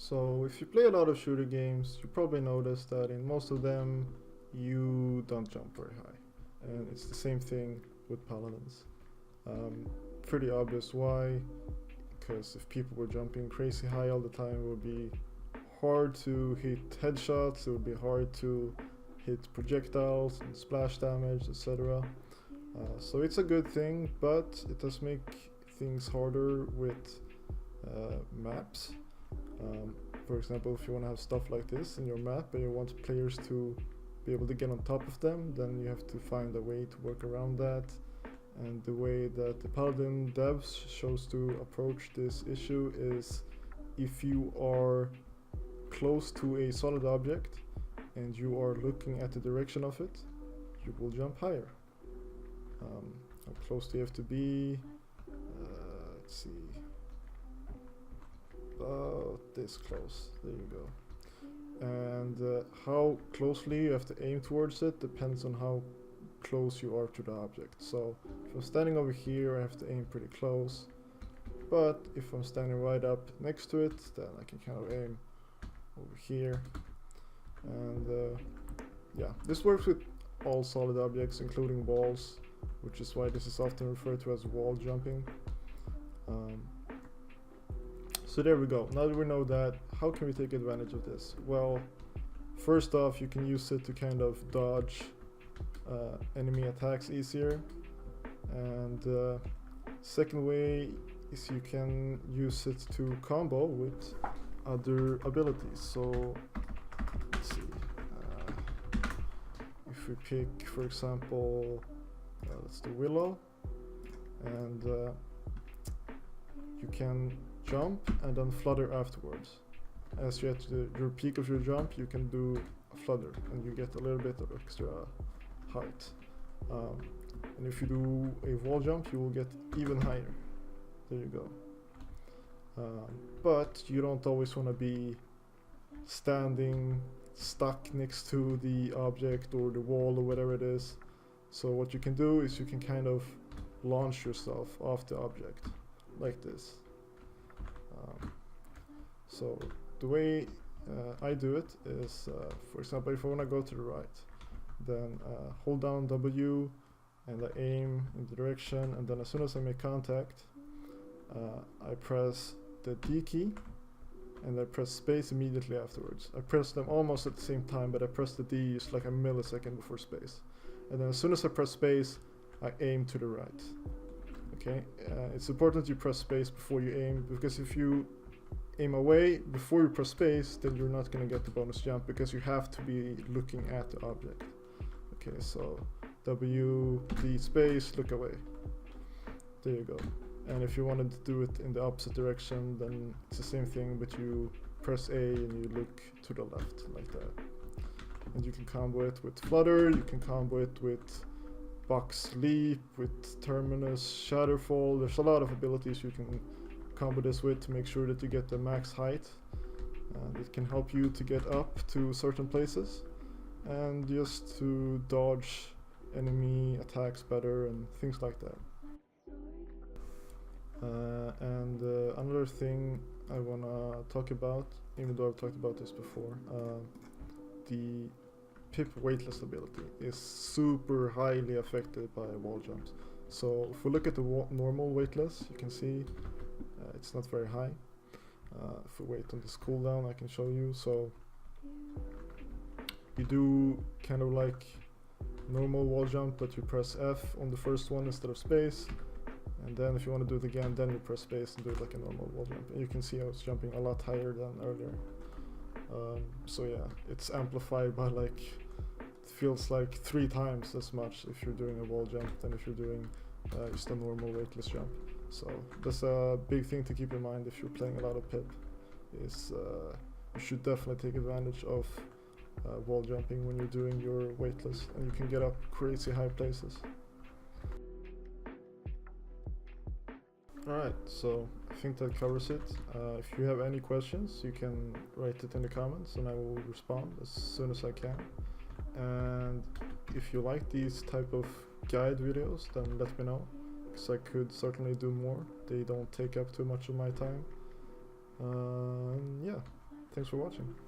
So if you play a lot of shooter games, you probably noticed that in most of them you don't jump very high. And it's the same thing with Paladins. Pretty obvious why, because if people were jumping crazy high all the time, it would be hard to hit headshots, it would be hard to hit projectiles and splash damage, etc. So it's a good thing, but it does make things harder with maps. For example, if you want to have stuff like this in your map and you want players to be able to get on top of them, then you have to find a way to work around that. And the way that the Paladin devs chose to approach this issue is if you are close to a solid object and you are looking at the direction of it, you will jump higher. How close do you have to be? Let's see. About this close. There you go. And how closely you have to aim towards it depends on how close you are to the object. So if I'm standing over here, I have to aim pretty close. But if I'm standing right up next to it, then I can kind of aim over here. And yeah, this works with all solid objects, including walls, which is why this is often referred to as wall jumping. So there we go. Now that we know that, how can we take advantage of this? Well, first off, you can use it to kind of dodge enemy attacks easier. And second way is you can use it to combo with other abilities. So let's see. If we pick, for example, let's do Willow, and you can jump and then flutter afterwards. As you get to your peak of your jump, you can do a flutter and you get a little bit of extra height. And if you do a wall jump, you will get even higher. There you go. But you don't always want to be standing stuck next to the object or the wall or whatever it is. So what you can do is you can kind of launch yourself off the object like this. So the way I do it is, for example, if I want to go to the right, then hold down W and I aim in the direction, and then as soon as I make contact, I press the D key and I press space immediately afterwards. I press them almost at the same time, but I press the D just like a millisecond before space. And then as soon as I press space, I aim to the right. Okay, it's important you press space before you aim, because if you aim away before you press space, then you're not going to get the bonus jump, because you have to be looking at the object. Okay, so W, D space, look away. There you go. And if you wanted to do it in the opposite direction, then it's the same thing, but you press A and you look to the left like that. And you can combo it with flutter, you can combo it with box leap, with terminus, shatterfall. There's a lot of abilities you can combo this with to make sure that you get the max height. And it can help you to get up to certain places and just to dodge enemy attacks better and things like that. And another thing I wanna talk about, even though I've talked about this before, the pip weightless ability is super highly affected by wall jumps. So if we look at the normal weightless, you can see it's not very high. If we wait on this cooldown, I can show you. So you do kind of like normal wall jump, but you press F on the first one instead of space. And then if you want to do it again, then you press space and do it like a normal wall jump. And you can see I was jumping a lot higher than earlier. So yeah, it's amplified by like, it feels like 3 times as much if you're doing a wall jump than if you're doing just a normal weightless jump. So that's a big thing to keep in mind if you're playing a lot of pip, is you should definitely take advantage of wall jumping when you're doing your weightless, and you can get up crazy high places. Alright, so I think that covers it. If you have any questions, you can write it in the comments and I will respond as soon as I can. And if you like these type of guide videos, then let me know, because I could certainly do more. They don't take up too much of my time. Yeah. thanks for watching.